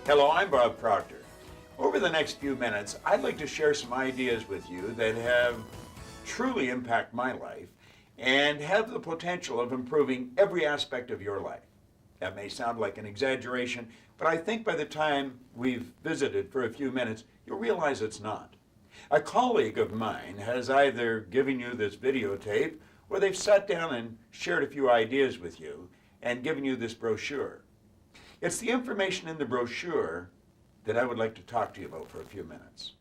Hello, I'm Bob Proctor. Over the next few minutes, I'd like to share some ideas with you that have truly impacted my life and have the potential of improving every aspect of your life. That may sound like an exaggeration, but I think by the time we've visited for a few minutes, you'll realize it's not. A colleague of mine has either given you this videotape or they've sat down and shared a few ideas with you and given you this brochure. It's the information in the brochure that I would like to talk to you about for a few minutes.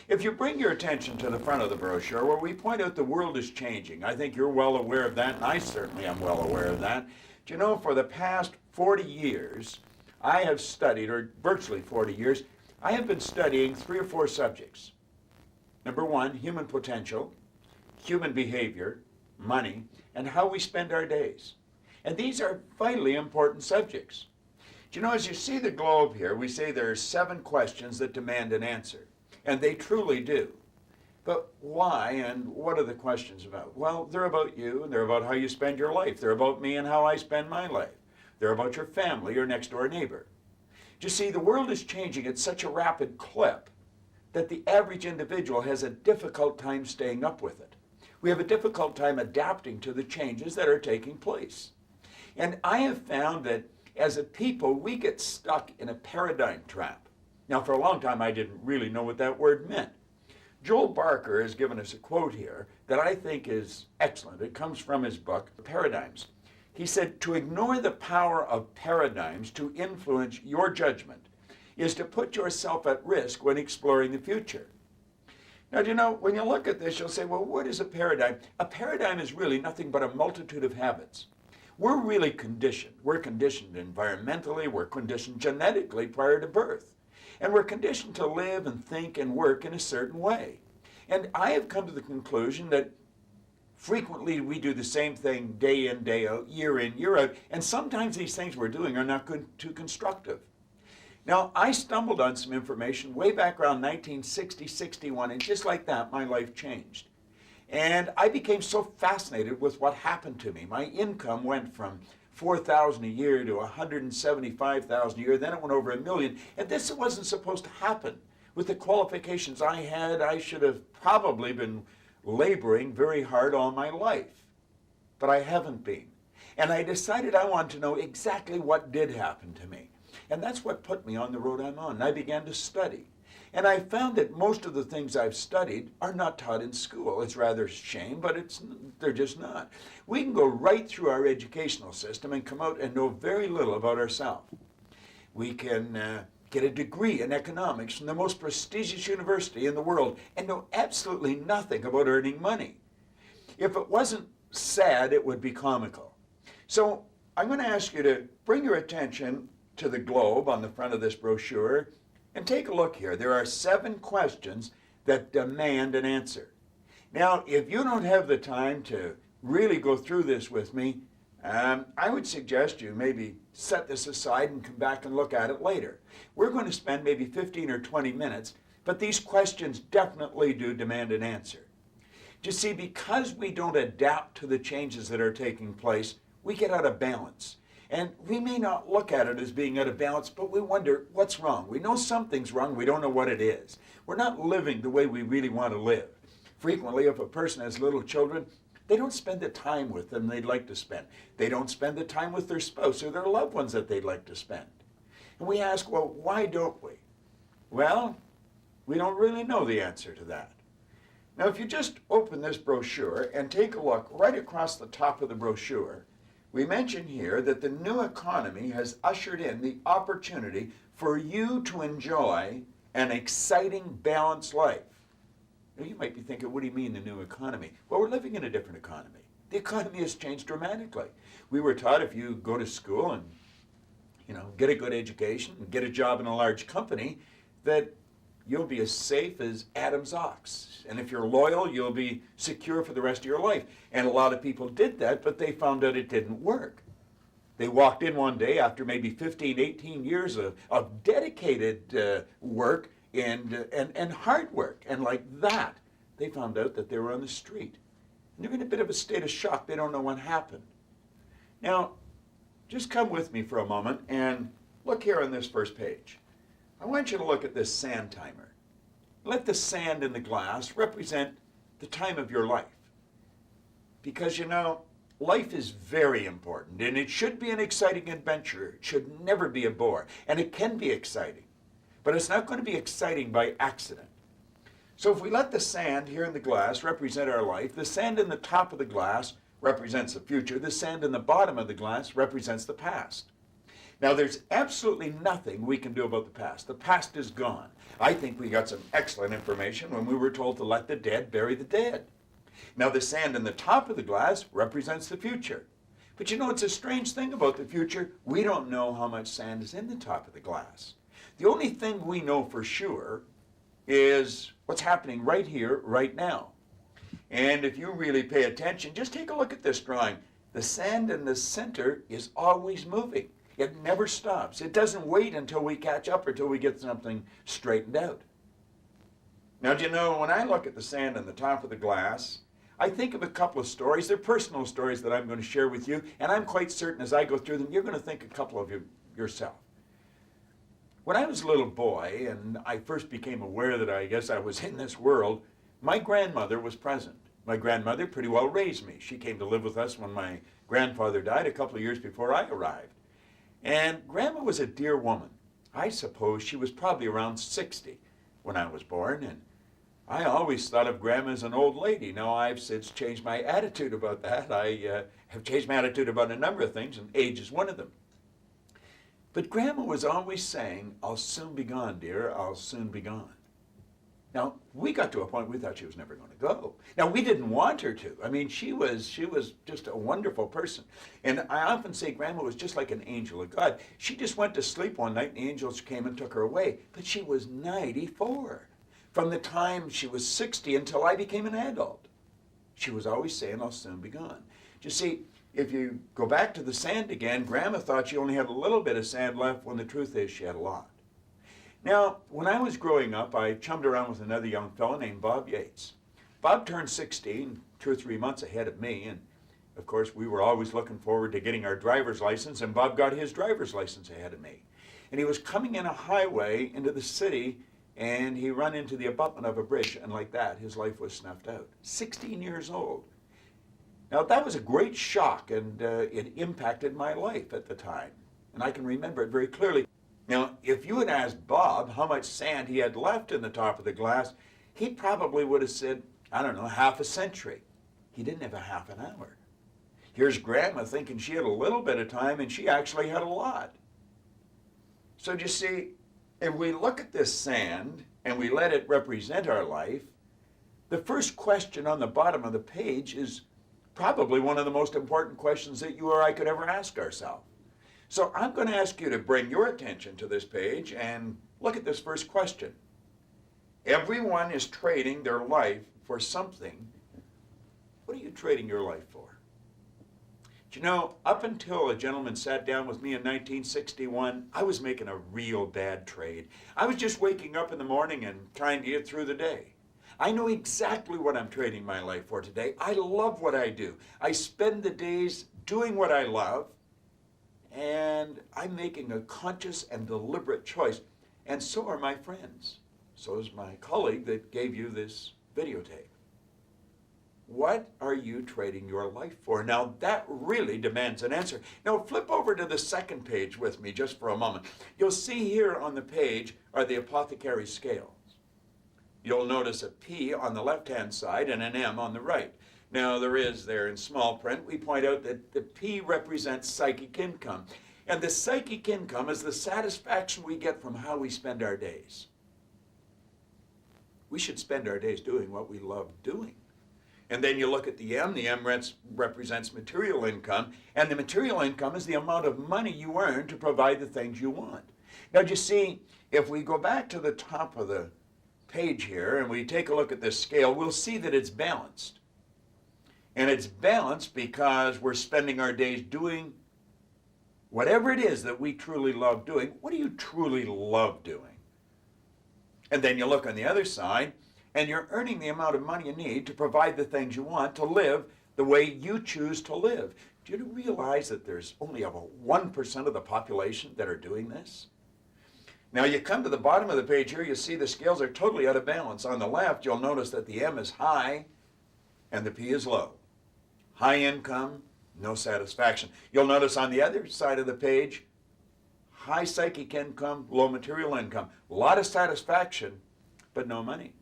If you bring your attention to the front of the brochure where we point out the world is changing, I think you're well aware of that, and I certainly am well aware of that. Do you know, for the past 40 years, I have studied, or virtually 40 years, I have been studying 3 or 4 subjects. Number 1, human potential, human behavior, money, and how we spend our days. And these are vitally important subjects. Do you know, as you see the globe here, we say there are 7 questions that demand an answer. And they truly do. But why and what are the questions about? Well, they're about you, and they're about how you spend your life. They're about me and how I spend my life. They're about your family, your next door neighbor. You see, the world is changing at such a rapid clip that the average individual has a difficult time staying up with it. We have a difficult time adapting to the changes that are taking place. And I have found that as a people, we get stuck in a paradigm trap. Now, for a long time, I didn't really know what that word meant. Joel Barker has given us a quote here that I think is excellent. It comes from his book, Paradigms. He said, "To ignore the power of paradigms to influence your judgment is to put yourself at risk when exploring the future." Now, do you know, when you look at this, you'll say, well, what is a paradigm? A paradigm is really nothing but a multitude of habits. We're really conditioned. We're conditioned environmentally, we're conditioned genetically prior to birth. And we're conditioned to live and think and work in a certain way. And I have come to the conclusion that frequently we do the same thing day in, day out, year in, year out, and sometimes these things we're doing are not too constructive. Now, I stumbled on some information way back around 1960, 61, and just like that, my life changed. And I became so fascinated with what happened to me. My income went from $4,000 a year to $175,000 a year, then it went over $1 million, and this wasn't supposed to happen. With the qualifications I had, I should have probably been laboring very hard all my life, but I haven't been. And I decided I wanted to know exactly what did happen to me. And that's what put me on the road I'm on. And I began to study. And I found that most of the things I've studied are not taught in school. It's rather a shame, but they're just not. We can go right through our educational system and come out and know very little about ourselves. We can get a degree in economics from the most prestigious university in the world and know absolutely nothing about earning money. If it wasn't sad, it would be comical. So I'm going to ask you to bring your attention to the globe on the front of this brochure and take a look here. There are 7 questions that demand an answer. Now, if you don't have the time to really go through this with me, I would suggest you maybe set this aside and come back and look at it later. We're going to spend maybe 15 or 20 minutes, but these questions definitely do demand an answer. You see, because we don't adapt to the changes that are taking place, we get out of balance. And we may not look at it as being out of balance, but we wonder what's wrong. We know something's wrong, we don't know what it is. We're not living the way we really want to live. Frequently, if a person has little children, they don't spend the time with them they'd like to spend. They don't spend the time with their spouse or their loved ones that they'd like to spend. And we ask, well, why don't we? Well, we don't really know the answer to that. Now, if you just open this brochure and take a look right across the top of the brochure, we mention here that the new economy has ushered in the opportunity for you to enjoy an exciting, balanced life. Now, you might be thinking, what do you mean the new economy? Well, we're living in a different economy. The economy has changed dramatically. We were taught if you go to school and get a good education and get a job in a large company, that you'll be as safe as Adam's ox. And if you're loyal, you'll be secure for the rest of your life. And a lot of people did that, but they found out it didn't work. They walked in one day after maybe 15, 18 years of dedicated work and hard work. And like that, they found out that they were on the street. And they're in a bit of a state of shock. They don't know what happened. Now, just come with me for a moment and look here on this first page. I want you to look at this sand timer. Let the sand in the glass represent the time of your life. Because, you know, life is very important, and it should be an exciting adventure. It should never be a bore. And it can be exciting, but it's not going to be exciting by accident. So if we let the sand here in the glass represent our life, the sand in the top of the glass represents the future, the sand in the bottom of the glass represents the past. Now, there's absolutely nothing we can do about the past. The past is gone. I think we got some excellent information when we were told to let the dead bury the dead. Now, the sand in the top of the glass represents the future. But you know, it's a strange thing about the future. We don't know how much sand is in the top of the glass. The only thing we know for sure is what's happening right here, right now. And if you really pay attention, just take a look at this drawing. The sand in the center is always moving. It never stops. It doesn't wait until we catch up or until we get something straightened out. Now, do you know, when I look at the sand on the top of the glass, I think of a couple of stories. They're personal stories that I'm going to share with you, and I'm quite certain as I go through them, you're going to think a couple of you yourself. When I was a little boy, and I first became aware that I guess I was in this world, my grandmother was present. My grandmother pretty well raised me. She came to live with us when my grandfather died a couple of years before I arrived. And Grandma was a dear woman. I suppose she was probably around 60 when I was born, and I always thought of Grandma as an old lady. Now, I've since changed my attitude about that. I have changed my attitude about a number of things, and age is one of them. But Grandma was always saying, "I'll soon be gone, dear, I'll soon be gone." Now, we got to a point we thought she was never going to go. Now, we didn't want her to. I mean, she was just a wonderful person. And I often say Grandma was just like an angel of God. She just went to sleep one night and the angels came and took her away. But she was 94. From the time she was 60 until I became an adult. She was always saying, "I'll soon be gone." You see, if you go back to the sand again, Grandma thought she only had a little bit of sand left when the truth is she had a lot. Now, when I was growing up, I chummed around with another young fellow named Bob Yates. Bob turned 16 2 or 3 months ahead of me, and of course we were always looking forward to getting our driver's license, and Bob got his driver's license ahead of me. And he was coming in a highway into the city, and he ran into the abutment of a bridge, and like that, his life was snuffed out. 16 years old. Now, that was a great shock, and it impacted my life at the time, and I can remember it very clearly. Now, if you had asked Bob how much sand he had left in the top of the glass, he probably would have said, I don't know, half a century. He didn't have a half an hour. Here's Grandma thinking she had a little bit of time, and she actually had a lot. So you see, if we look at this sand and we let it represent our life, the first question on the bottom of the page is probably one of the most important questions that you or I could ever ask ourselves. So I'm going to ask you to bring your attention to this page and look at this first question. Everyone is trading their life for something. What are you trading your life for? Do you know, up until a gentleman sat down with me in 1961, I was making a real bad trade. I was just waking up in the morning and trying to get through the day. I know exactly what I'm trading my life for today. I love what I do. I spend the days doing what I love, and I'm making a conscious and deliberate choice. And so are my friends. So is my colleague that gave you this videotape. What are you trading your life for? Now, that really demands an answer. Now, flip over to the second page with me just for a moment. You'll see here on the page are the apothecary scales. You'll notice a P on the left-hand side and an M on the right. Now, there in small print, we point out that the P represents psychic income. And the psychic income is the satisfaction we get from how we spend our days. We should spend our days doing what we love doing. And then you look at the M represents material income, and the material income is the amount of money you earn to provide the things you want. Now, you see, if we go back to the top of the page here and we take a look at this scale, we'll see that it's balanced. And it's balanced because we're spending our days doing whatever it is that we truly love doing. What do you truly love doing? And then you look on the other side, and you're earning the amount of money you need to provide the things you want to live the way you choose to live. Do you realize that there's only about 1% of the population that are doing this? Now you come to the bottom of the page here, you see the scales are totally out of balance. On the left, you'll notice that the M is high and the P is low. High income, no satisfaction. You'll notice on the other side of the page, high psychic income, low material income. A lot of satisfaction, but no money.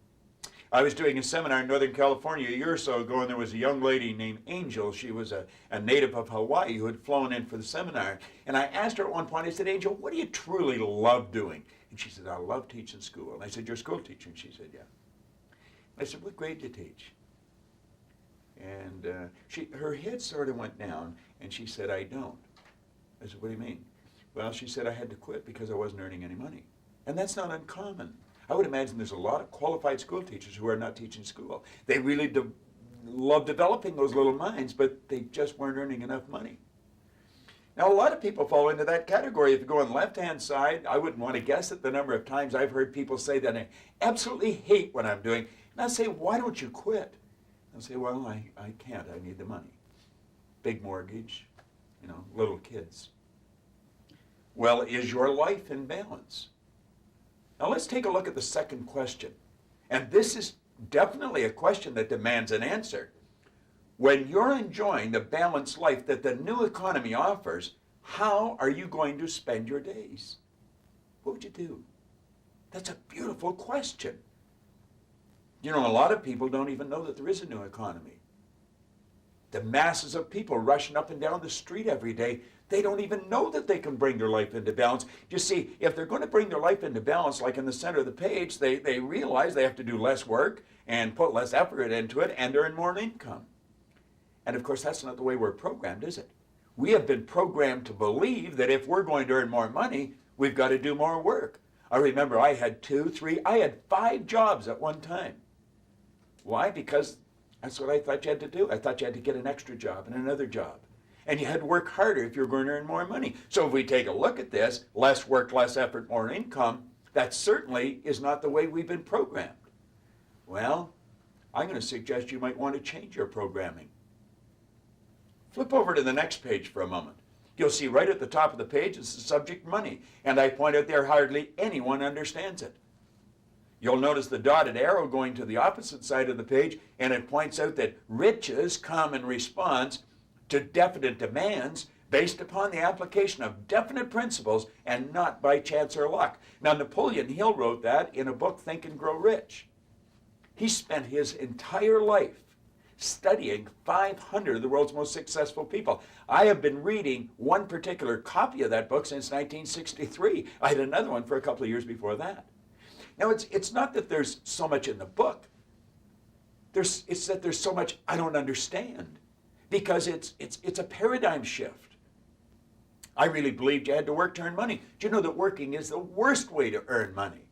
I was doing a seminar in Northern California a year or so ago, and there was a young lady named Angel. She was a native of Hawaii who had flown in for the seminar. And I asked her at one point, I said, Angel, what do you truly love doing? And she said, I love teaching school. And I said, you're a school teacher? And she said, yeah. I said, what grade do you teach? And her head sort of went down, and she said, I don't. I said, what do you mean? Well, she said, I had to quit because I wasn't earning any money. And that's not uncommon. I would imagine there's a lot of qualified school teachers who are not teaching school. They really love developing those little minds, but they just weren't earning enough money. Now, a lot of people fall into that category. If you go on the left-hand side, I wouldn't want to guess at the number of times I've heard people say that I absolutely hate what I'm doing. And I say, why don't you quit? They'll say, well, I can't. I need the money. Big mortgage, little kids. Well, is your life in balance? Now let's take a look at the second question. And this is definitely a question that demands an answer. When you're enjoying the balanced life that the new economy offers, how are you going to spend your days? What would you do? That's a beautiful question. A lot of people don't even know that there is a new economy. The masses of people rushing up and down the street every day, they don't even know that they can bring their life into balance. You see, if they're going to bring their life into balance, like in the center of the page, they realize they have to do less work and put less effort into it and earn more income. And of course, that's not the way we're programmed, is it? We have been programmed to believe that if we're going to earn more money, we've got to do more work. I remember I had 5 jobs at one time. Why? Because that's what I thought you had to do. I thought you had to get an extra job and another job. And you had to work harder if you're going to earn more money. So if we take a look at this, less work, less effort, more income, that certainly is not the way we've been programmed. Well, I'm going to suggest you might want to change your programming. Flip over to the next page for a moment. You'll see right at the top of the page is the subject money. And I point out there hardly anyone understands it. You'll notice the dotted arrow going to the opposite side of the page, and it points out that riches come in response to definite demands based upon the application of definite principles and not by chance or luck. Now, Napoleon Hill wrote that in a book, Think and Grow Rich. He spent his entire life studying 500 of the world's most successful people. I have been reading one particular copy of that book since 1963. I had another one for a couple of years before that. Now, it's not that there's so much in the book. It's that there's so much I don't understand. Because it's a paradigm shift. I really believed you had to work to earn money. Do you know that working is the worst way to earn money?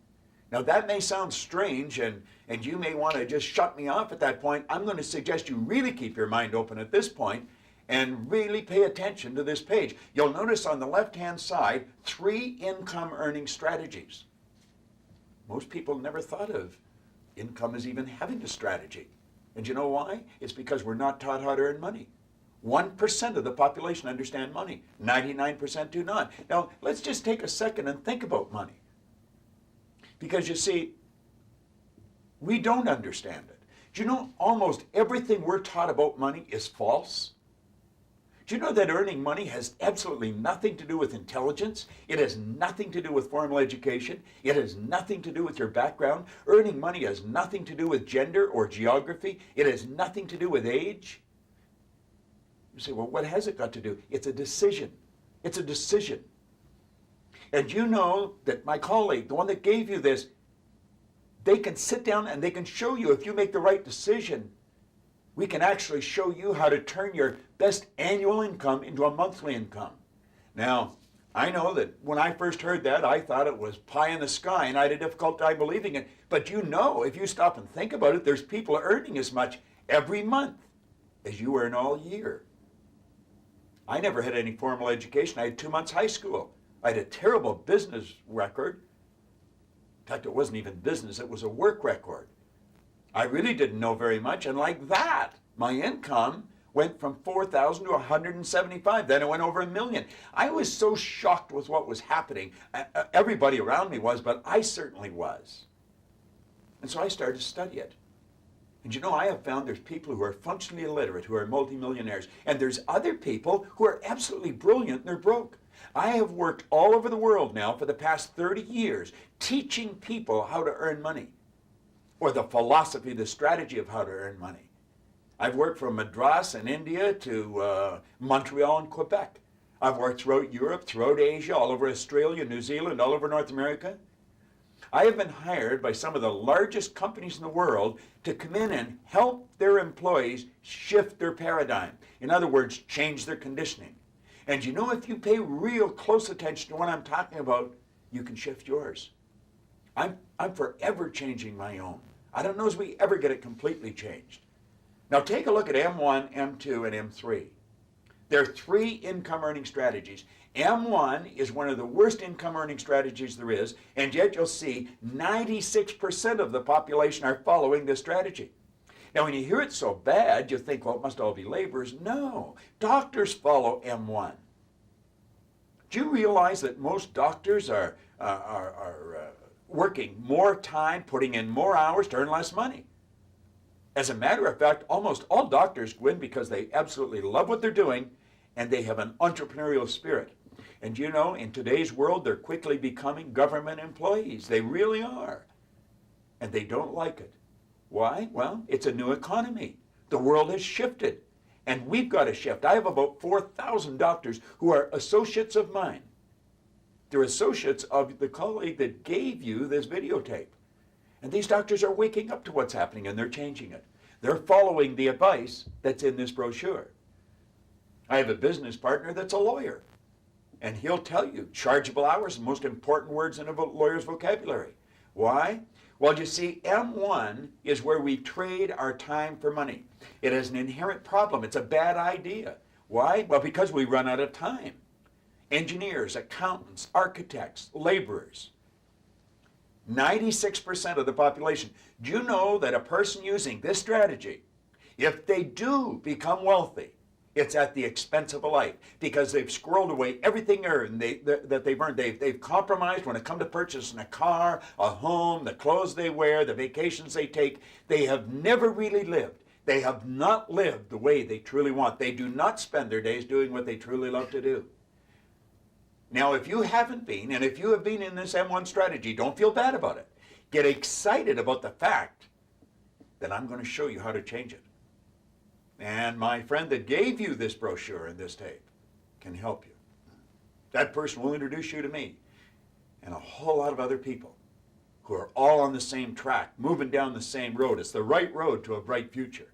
Now that may sound strange, and you may want to just shut me off at that point. I'm going to suggest you really keep your mind open at this point and really pay attention to this page. You'll notice on the left-hand side 3 income earning strategies. Most people never thought of income as even having a strategy. And you know why? It's because we're not taught how to earn money. 1% of the population understand money. 99% do not. Now, let's just take a second and think about money. Because you see, we don't understand it. Do you know almost everything we're taught about money is false? Do you know that earning money has absolutely nothing to do with intelligence? It has nothing to do with formal education. It has nothing to do with your background. Earning money has nothing to do with gender or geography. It has nothing to do with age. You say, well, what has it got to do? It's a decision. It's a decision. And you know that my colleague, the one that gave you this, they can sit down and they can show you if you make the right decision. We can actually show you how to turn your best annual income into a monthly income. Now, I know that when I first heard that, I thought it was pie in the sky, and I had a difficult time believing it. But you know, if you stop and think about it, there's people earning as much every month as you earn all year. I never had any formal education. I had 2 months high school. I had a terrible business record. In fact, it wasn't even business, it was a work record. I really didn't know very much, and like that, my income went from 4,000 to 175. Then it went over 1 million. I was so shocked with what was happening. Everybody around me was, but I certainly was. And so I started to study it. And you know, I have found there's people who are functionally illiterate who are multimillionaires. And there's other people who are absolutely brilliant and they're broke. I have worked all over the world now for the past 30 years teaching people how to earn money, or the philosophy, the strategy of how to earn money. I've worked from Madras in India to Montreal and Quebec. I've worked throughout Europe, throughout Asia, all over Australia, New Zealand, all over North America. I have been hired by some of the largest companies in the world to come in and help their employees shift their paradigm. In other words, change their conditioning. And you know, if you pay real close attention to what I'm talking about, you can shift yours. I'm forever changing my own. I don't know as we ever get it completely changed. Now take a look at M1, M2, and M3. There are 3 income earning strategies. M1 is one of the worst income earning strategies there is, and yet you'll see 96% of the population are following this strategy. Now when you hear it so bad, you think, well, it must all be laborers. No, doctors follow M1. Do you realize that most doctors are working more time, putting in more hours to earn less money? As a matter of fact, almost all doctors go in because they absolutely love what they're doing and they have an entrepreneurial spirit. And you know, in today's world, they're quickly becoming government employees. They really are. And they don't like it. Why? Well, it's a new economy. The world has shifted. And we've got to shift. I have about 4,000 doctors who are associates of mine. They're associates of the colleague that gave you this videotape. And these doctors are waking up to what's happening and they're changing it. They're following the advice that's in this brochure. I have a business partner that's a lawyer. And he'll tell you chargeable hours, the most important words in a lawyer's vocabulary. Why? Well, you see, M1 is where we trade our time for money. It has an inherent problem. It's a bad idea. Why? Well, because we run out of time. Engineers, accountants, architects, laborers. 96% of the population. Do you know that a person using this strategy, if they do become wealthy, it's at the expense of a life because they've squirreled away everything that they've earned. They've compromised when it comes to purchasing a car, a home, the clothes they wear, the vacations they take. They have never really lived. They have not lived the way they truly want. They do not spend their days doing what they truly love to do. Now, if you haven't been, and if you have been in this M1 strategy, don't feel bad about it. Get excited about the fact that I'm going to show you how to change it. And my friend that gave you this brochure and this tape can help you. That person will introduce you to me and a whole lot of other people who are all on the same track, moving down the same road. It's the right road to a bright future.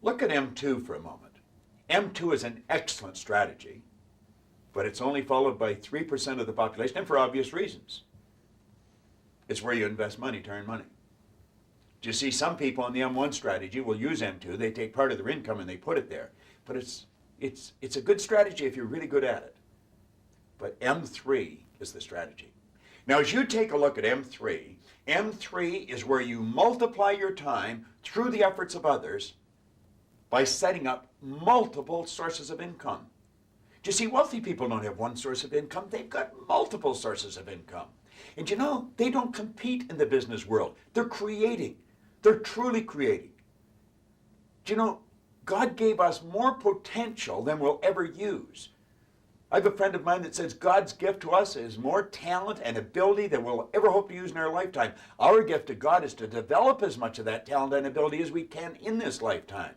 Look at M2 for a moment. M2 is an excellent strategy, but it's only followed by 3% of the population, and for obvious reasons. It's where you invest money to earn money. You see, some people in the M1 strategy will use M2. They take part of their income and they put it there. But it's a good strategy if you're really good at it. But M3 is the strategy. Now, as you take a look at M3, M3 is where you multiply your time through the efforts of others by setting up multiple sources of income. Do you see, wealthy people don't have one source of income. They've got multiple sources of income. And you know, they don't compete in the business world. They're creating. They're truly creating. Do you know, God gave us more potential than we'll ever use. I have a friend of mine that says God's gift to us is more talent and ability than we'll ever hope to use in our lifetime. Our gift to God is to develop as much of that talent and ability as we can in this lifetime.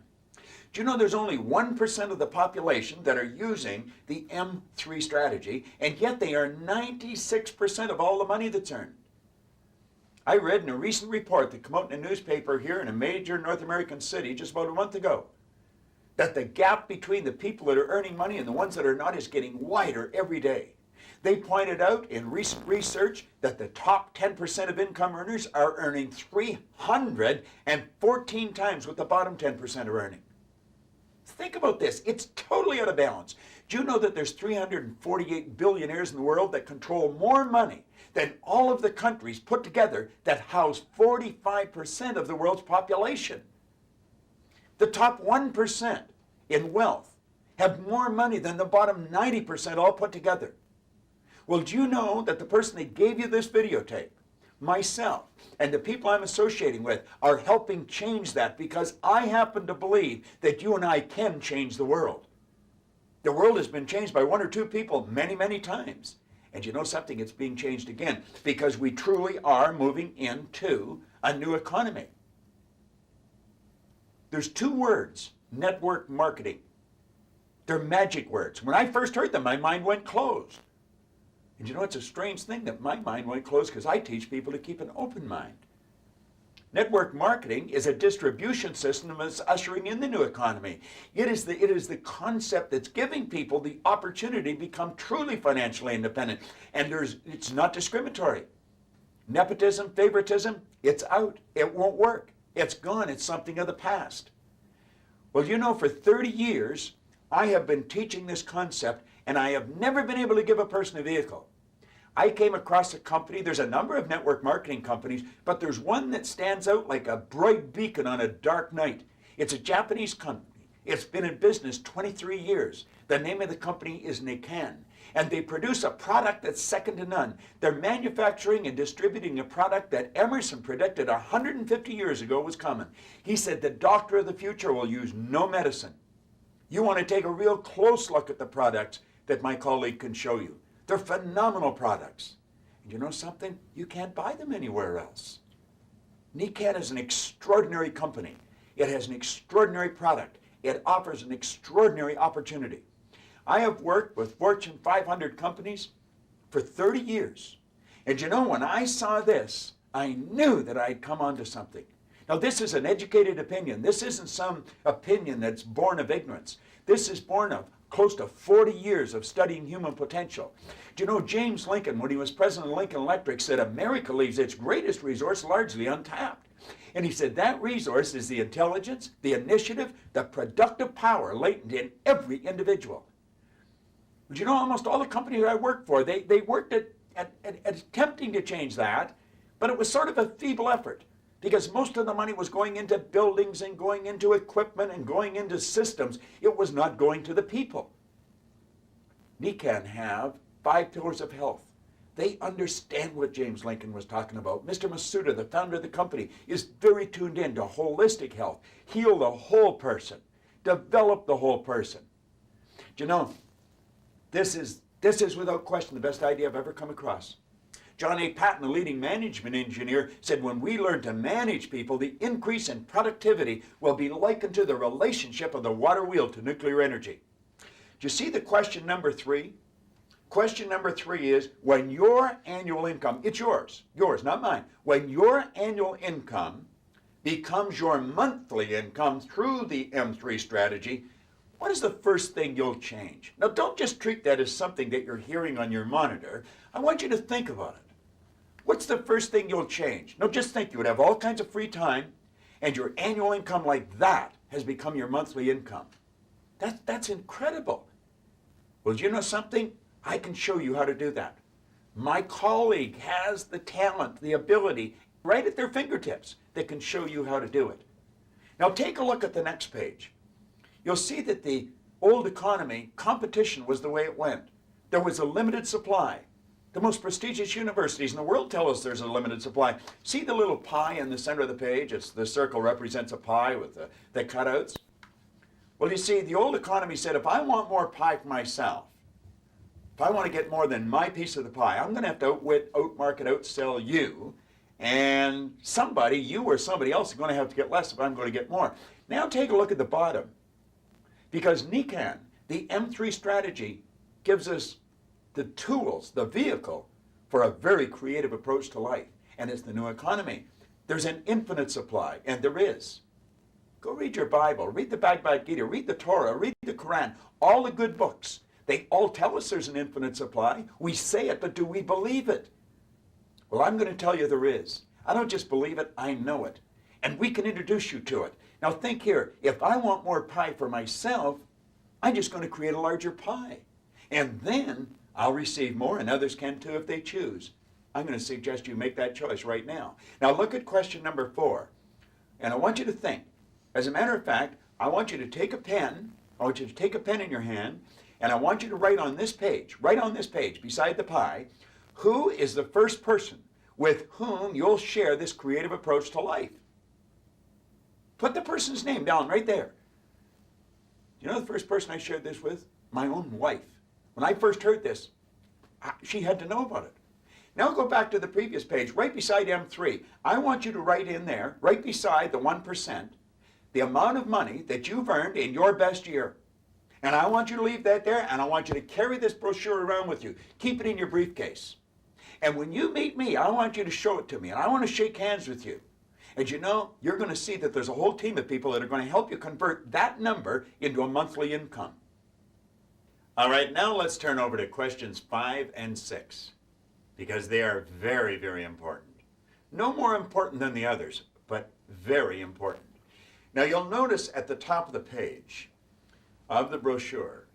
Do you know there's only 1% of the population that are using the M3 strategy, and yet they earn 96% of all the money that's earned? I read in a recent report that came out in a newspaper here in a major North American city just about a month ago that the gap between the people that are earning money and the ones that are not is getting wider every day. They pointed out in recent research that the top 10% of income earners are earning 314 times what the bottom 10% are earning. Think about this. It's totally out of balance. Do you know that there's 348 billionaires in the world that control more money than all of the countries put together that house 45% of the world's population? The top 1% in wealth have more money than the bottom 90% all put together. Well, do you know that the person that gave you this videotape, myself, and the people I'm associating with are helping change that, because I happen to believe that you and I can change the world. The world has been changed by one or two people many, many times. And you know something? It's being changed again because we truly are moving into a new economy. There's two words, network marketing. They're magic words. When I first heard them, my mind went closed. And you know, it's a strange thing that my mind went closed because I teach people to keep an open mind. Network marketing is a distribution system that's ushering in the new economy. It is the concept that's giving people the opportunity to become truly financially independent. And it's not discriminatory. Nepotism, favoritism, it's out. It won't work. It's gone. It's something of the past. Well, you know, for 30 years, I have been teaching this concept, and I have never been able to give a person a vehicle. I came across a company, there's a number of network marketing companies, but there's one that stands out like a bright beacon on a dark night. It's a Japanese company. It's been in business 23 years. The name of the company is Nikan, and they produce a product that's second to none. They're manufacturing and distributing a product that Emerson predicted 150 years ago was coming. He said the doctor of the future will use no medicine. You want to take a real close look at the products that my colleague can show you. They're phenomenal products. And you know something? You can't buy them anywhere else. Nikan is an extraordinary company. It has an extraordinary product. It offers an extraordinary opportunity. I have worked with Fortune 500 companies for 30 years. And you know, when I saw this, I knew that I'd come onto something. Now, this is an educated opinion. This isn't some opinion that's born of ignorance. This is born of close to 40 years of studying human potential. Do you know James Lincoln, when he was president of Lincoln Electric, said America leaves its greatest resource largely untapped. And he said that resource is the intelligence, the initiative, the productive power latent in every individual. But you know, almost all the companies I worked for, they worked at attempting to change that, but it was sort of a feeble effort, because most of the money was going into buildings and going into equipment and going into systems. It was not going to the people. Nikan have 5 pillars of health. They understand what James Lincoln was talking about. Mr. Masuda, the founder of the company, is very tuned in to holistic health. Heal the whole person. Develop the whole person. Do you know, this is without question the best idea I've ever come across. John A. Patton, the leading management engineer, said when we learn to manage people, the increase in productivity will be likened to the relationship of the water wheel to nuclear energy. Do you see the question number 3? Question number 3 is, when your annual income, it's yours, not mine. When your annual income becomes your monthly income through the M3 strategy, what is the first thing you'll change? Now, don't just treat that as something that you're hearing on your monitor. I want you to think about it. What's the first thing you'll change? No, just think. You would have all kinds of free time, and your annual income like that has become your monthly income. That's incredible. Well, do you know something? I can show you how to do that. My colleague has the talent, the ability, right at their fingertips that can show you how to do it. Now, take a look at the next page. You'll see that the old economy, competition was the way it went. There was a limited supply. The most prestigious universities in the world tell us there's a limited supply. See the little pie in the center of the page? The circle represents a pie with the cutouts. Well, you see, the old economy said, if I want more pie for myself, if I want to get more than my piece of the pie, I'm going to have to outmarket, outsell you, and somebody, you or somebody else, is going to have to get less if I'm going to get more. Now take a look at the bottom, because Nikan, the M3 strategy, gives us the tools, the vehicle, for a very creative approach to life. And it's the new economy. There's an infinite supply, and there is. Go read your Bible, read the Bhagavad Gita, read the Torah, read the Quran, all the good books. They all tell us there's an infinite supply. We say it, but do we believe it? Well, I'm going to tell you there is. I don't just believe it, I know it. And we can introduce you to it. Now think here, if I want more pie for myself, I'm just going to create a larger pie. And then I'll receive more, and others can too if they choose. I'm going to suggest you make that choice right now. Now look at question number 4. And I want you to think. As a matter of fact, I want you to take a pen. I want you to take a pen in your hand, and I want you to write on this page, beside the pie, who is the first person with whom you'll share this creative approach to life. Put the person's name down right there. You know the first person I shared this with? My own wife. When I first heard this, she had to know about it. Now go back to the previous page, right beside M3. I want you to write in there, right beside the 1%, the amount of money that you've earned in your best year. And I want you to leave that there, and I want you to carry this brochure around with you. Keep it in your briefcase. And when you meet me, I want you to show it to me, and I want to shake hands with you. And you know, you're going to see that there's a whole team of people that are going to help you convert that number into a monthly income. All right, now let's turn over to questions 5 and 6, because they are very, very important. No more important than the others, but very important. Now you'll notice at the top of the page of the brochure,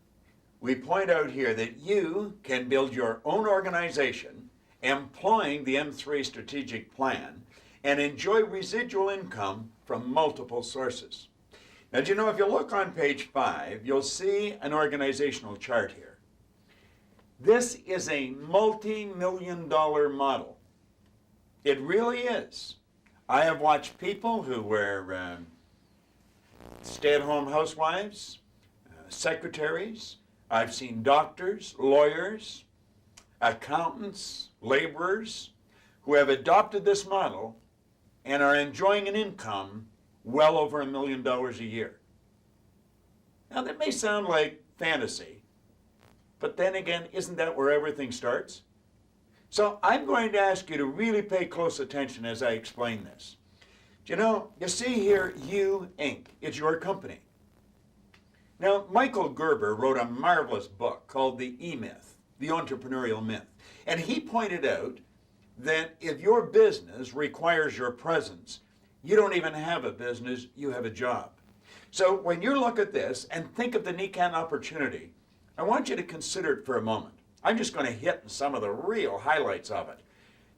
we point out here that you can build your own organization employing the M3 strategic plan and enjoy residual income from multiple sources. Now, do you know, if you look on page 5, you'll see an organizational chart here. This is a multi-million-dollar model. It really is. I have watched people who were stay-at-home housewives, secretaries. I've seen doctors, lawyers, accountants, laborers who have adopted this model and are enjoying an income well over $1 million a year. Now that may sound like fantasy, but then again, isn't that where everything starts? So I'm going to ask you to really pay close attention as I explain this. You know, you see here, You Inc. It's your company. Now, Michael Gerber wrote a marvelous book called The E-Myth, The Entrepreneurial Myth. And he pointed out that if your business requires your presence, you don't even have a business, you have a job. So when you look at this and think of the NECAN opportunity, I want you to consider it for a moment. I'm just going to hit some of the real highlights of it.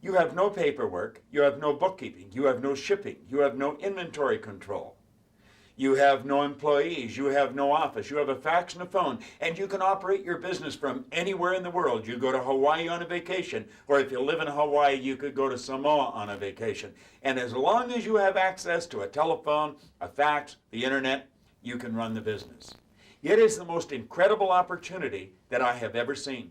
You have no paperwork, you have no bookkeeping, you have no shipping, you have no inventory control. You have no employees, you have no office, you have a fax and a phone, and you can operate your business from anywhere in the world. You go to Hawaii on a vacation, or if you live in Hawaii, you could go to Samoa on a vacation. And as long as you have access to a telephone, a fax, the internet, you can run the business. It is the most incredible opportunity that I have ever seen.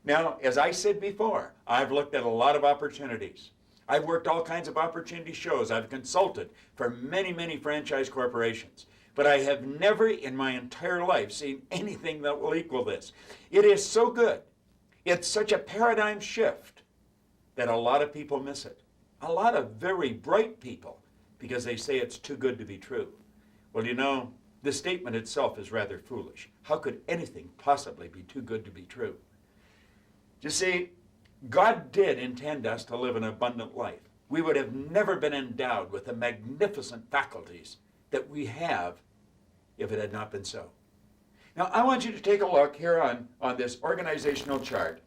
Now, as I said before, I've looked at a lot of opportunities. I've worked all kinds of opportunity shows. I've consulted for many, many franchise corporations. But I have never in my entire life seen anything that will equal this. It is so good. It's such a paradigm shift that a lot of people miss it. A lot of very bright people, because they say it's too good to be true. Well, you know, the statement itself is rather foolish. How could anything possibly be too good to be true? You see, God did intend us to live an abundant life. We would have never been endowed with the magnificent faculties that we have if it had not been so. Now, I want you to take a look here on this organizational chart.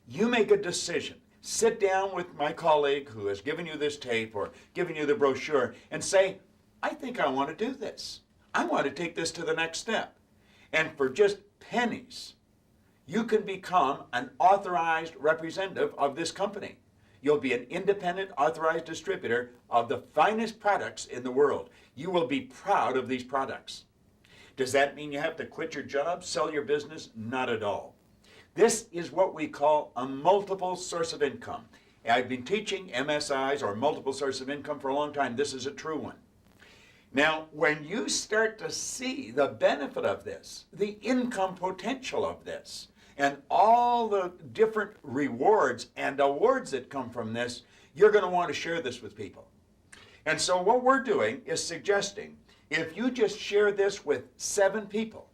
You make a decision. Sit down with my colleague who has given you this tape or given you the brochure and say, I think I want to do this. I want to take this to the next step. And for just pennies, you can become an authorized representative of this company. You'll be an independent authorized distributor of the finest products in the world. You will be proud of these products. Does that mean you have to quit your job, sell your business? Not at all. This is what we call a multiple source of income. I've been teaching MSIs, or multiple source of income, for a long time. This is a true one. Now, when you start to see the benefit of this, the income potential of this, and all the different rewards and awards that come from this, you're going to want to share this with people. And so what we're doing is suggesting, if you just share this with 7 people,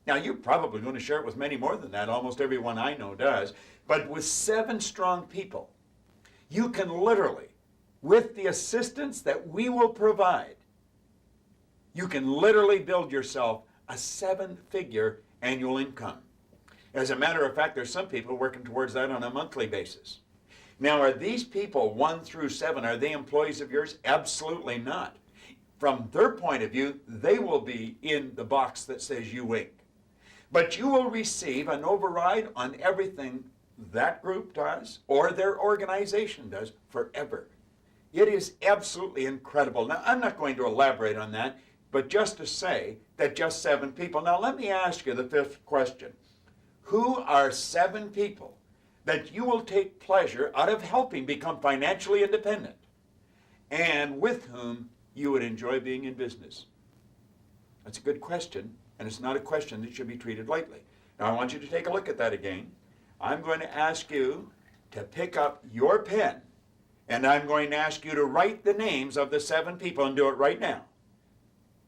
now you're probably going to share it with many more than that, almost everyone I know does, but with 7 strong people, you can literally, with the assistance that we will provide, you can literally build yourself a 7-figure annual income. As a matter of fact, there's some people working towards that on a monthly basis. Now, are these people 1 through 7, are they employees of yours? Absolutely not. From their point of view, they will be in the box that says you wink. But you will receive an override on everything that group does or their organization does forever. It is absolutely incredible. Now, I'm not going to elaborate on that, but just to say that just 7 people. Now, let me ask you the 5th question. Who are 7 people that you will take pleasure out of helping become financially independent and with whom you would enjoy being in business? That's a good question, and it's not a question that should be treated lightly. Now, I want you to take a look at that again. I'm going to ask you to pick up your pen, and I'm going to ask you to write the names of the 7 people, and do it right now.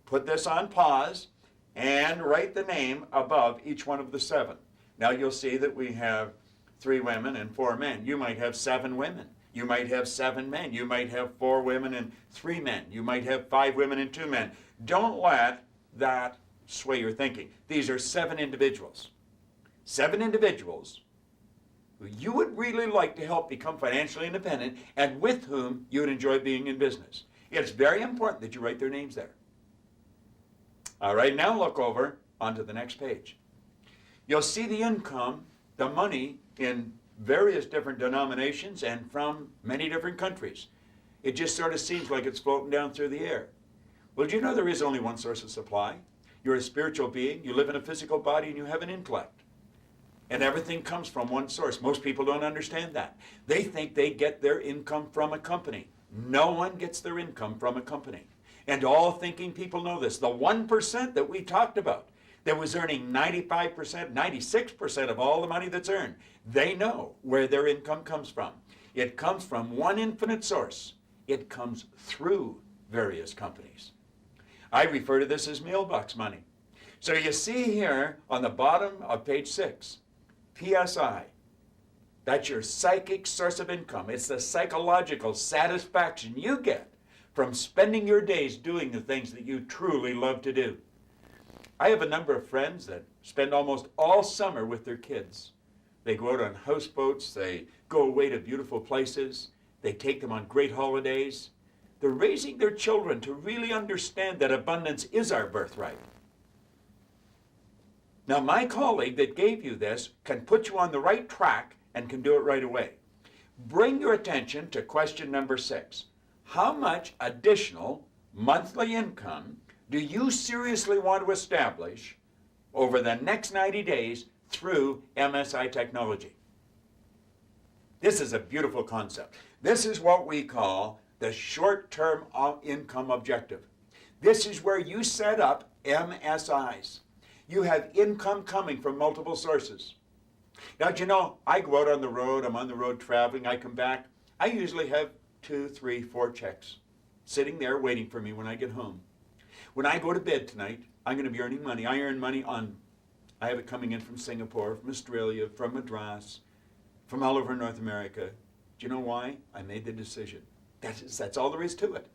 Put this on pause and write the name above each one of the 7. Now you'll see that we have 3 women and 4 men. You might have 7 women. You might have 7 men. You might have 4 women and 3 men. You might have 5 women and 2 men. Don't let that sway your thinking. These are 7 individuals. 7 individuals who you would really like to help become financially independent and with whom you would enjoy being in business. It's very important that you write their names there. All right, now look over onto the next page. You'll see the income, the money in various different denominations and from many different countries. It just sort of seems like it's floating down through the air. Well, do you know there is only one source of supply? You're a spiritual being, you live in a physical body, and you have an intellect. And everything comes from one source. Most people don't understand that. They think they get their income from a company. No one gets their income from a company. And all thinking people know this. The 1% that we talked about that was earning 95%, 96% of all the money that's earned, they know where their income comes from. It comes from one infinite source. It comes through various companies. I refer to this as mailbox money. So you see here on the bottom of page 6, PSI. That's your psychic source of income. It's the psychological satisfaction you get from spending your days doing the things that you truly love to do. I have a number of friends that spend almost all summer with their kids. They go out on houseboats, they go away to beautiful places, they take them on great holidays. They're raising their children to really understand that abundance is our birthright. Now, my colleague that gave you this can put you on the right track and can do it right away. Bring your attention to question number 6. How much additional monthly income do you seriously want to establish over the next 90 days through MSI technology? This is a beautiful concept. This is what we call the short-term income objective. This is where you set up MSIs. You have income coming from multiple sources. Now, do you know, I go out on the road, I'm on the road traveling, I come back, I usually have 2, 3, 4 checks sitting there waiting for me when I get home. When I go to bed tonight, I'm going to be earning money. I earn money I have it coming in from Singapore, from Australia, from Madras, from all over North America. Do you know why? I made the decision. That's all there is to it.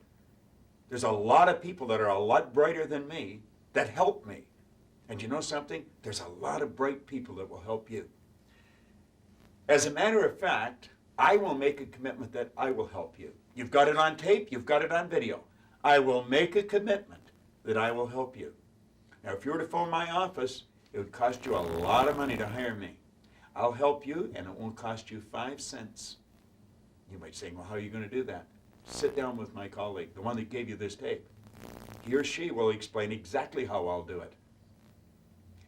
There's a lot of people that are a lot brighter than me that help me. And you know something? There's a lot of bright people that will help you. As a matter of fact, I will make a commitment that I will help you. You've got it on tape, you've got it on video. I will make a commitment that I will help you. Now, if you were to phone my office, it would cost you a lot of money to hire me. I'll help you, and it won't cost you 5 cents. You might say, well, how are you going to do that? Sit down with my colleague, the one that gave you this tape. He or she will explain exactly how I'll do it.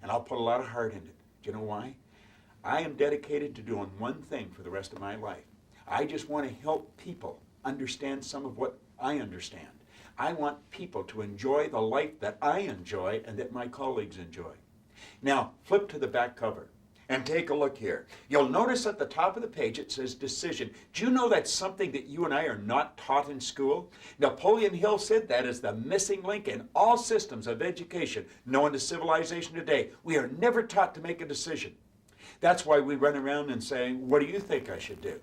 And I'll put a lot of heart in it. Do you know why? I am dedicated to doing one thing for the rest of my life. I just want to help people understand some of what I understand. I want people to enjoy the life that I enjoy and that my colleagues enjoy. Now, flip to the back cover and take a look here. You'll notice at the top of the page it says decision. Do you know that's something that you and I are not taught in school? Napoleon Hill said that is the missing link in all systems of education known to civilization today. We are never taught to make a decision. That's why we run around and say, what do you think I should do?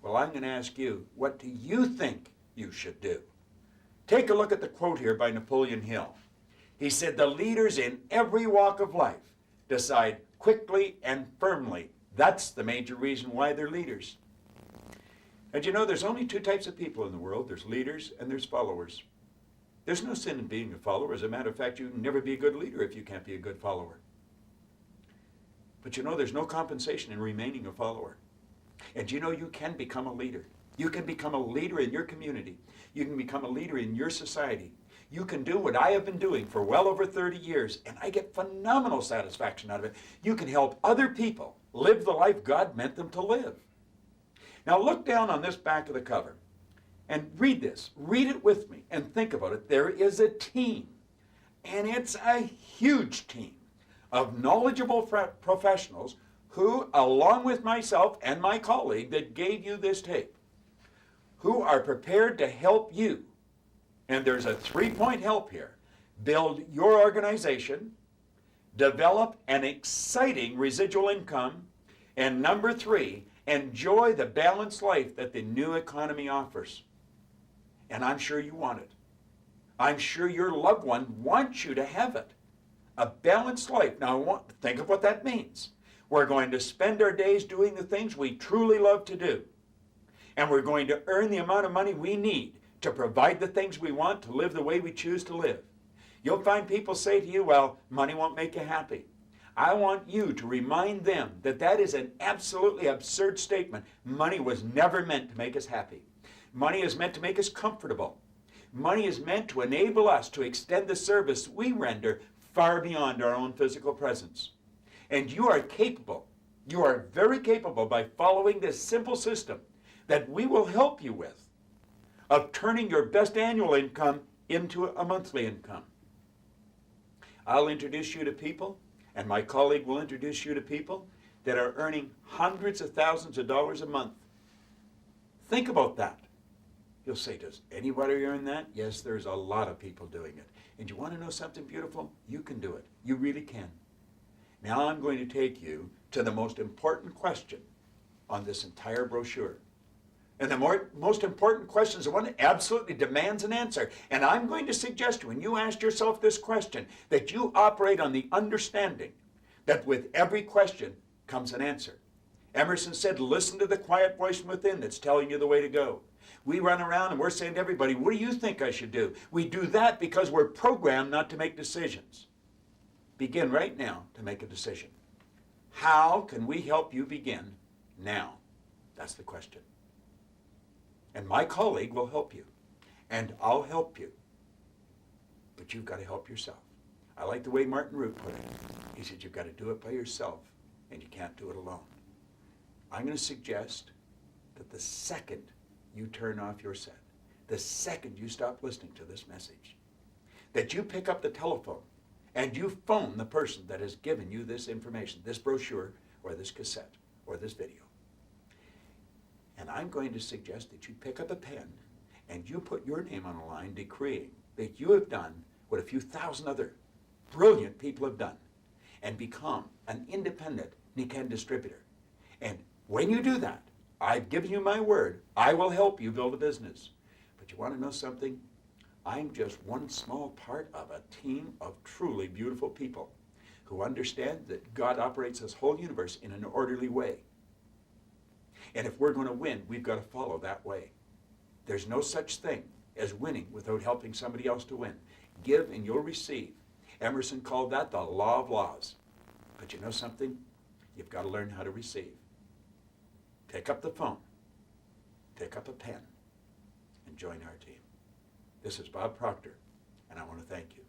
Well, I'm going to ask you, what do you think you should do? Take a look at the quote here by Napoleon Hill. He said, the leaders in every walk of life decide quickly and firmly. That's the major reason why they're leaders. And you know, there's only 2 types of people in the world. There's leaders and there's followers. There's no sin in being a follower. As a matter of fact, you can never be a good leader if you can't be a good follower. But you know, there's no compensation in remaining a follower. And you know, you can become a leader. You can become a leader in your community. You can become a leader in your society. You can do what I have been doing for well over 30 years, and I get phenomenal satisfaction out of it. You can help other people live the life God meant them to live. Now look down on this back of the cover and read this. Read it with me and think about it. There is a team, and it's a huge team of knowledgeable professionals who, along with myself and my colleague that gave you this tape, who are prepared to help you. And there's a 3-point help here. Build your organization, develop an exciting residual income, and number 3, enjoy the balanced life that the new economy offers. And I'm sure you want it. I'm sure your loved one wants you to have it. A balanced life. Now, think of what that means. We're going to spend our days doing the things we truly love to do. And we're going to earn the amount of money we need to provide the things we want to live the way we choose to live. You'll find people say to you, well, money won't make you happy. I want you to remind them that that is an absolutely absurd statement. Money was never meant to make us happy. Money is meant to make us comfortable. Money is meant to enable us to extend the service we render far beyond our own physical presence. And you are capable, you are very capable by following this simple system that we will help you with, of turning your best annual income into a monthly income. I'll introduce you to people, and my colleague will introduce you to people that are earning hundreds of thousands of dollars a month. Think about that. You'll say, does anybody earn that? Yes, there's a lot of people doing it. And you want to know something beautiful? You can do it. You really can. Now I'm going to take you to the most important question on this entire brochure. And the most important question is the one that absolutely demands an answer. And I'm going to suggest when you ask yourself this question, that you operate on the understanding that with every question comes an answer. Emerson said, listen to the quiet voice from within that's telling you the way to go. We run around and we're saying to everybody, what do you think I should do? We do that because we're programmed not to make decisions. Begin right now to make a decision. How can we help you begin now? That's the question. And my colleague will help you. And I'll help you. But you've got to help yourself. I like the way Martin Root put it. He said, you've got to do it by yourself, and you can't do it alone. I'm going to suggest that the second you turn off your set, the second you stop listening to this message, that you pick up the telephone and you phone the person that has given you this information, this brochure, or this cassette, or this video. And I'm going to suggest that you pick up a pen and you put your name on a line decreeing that you have done what a few thousand other brilliant people have done and become an independent Nikken distributor. And when you do that, I've given you my word, I will help you build a business. But you want to know something? I'm just one small part of a team of truly beautiful people who understand that God operates this whole universe in an orderly way. And if we're going to win, we've got to follow that way. There's no such thing as winning without helping somebody else to win. Give and you'll receive. Emerson called that the law of laws. But you know something? You've got to learn how to receive. Pick up the phone, pick up a pen, and join our team. This is Bob Proctor, and I want to thank you.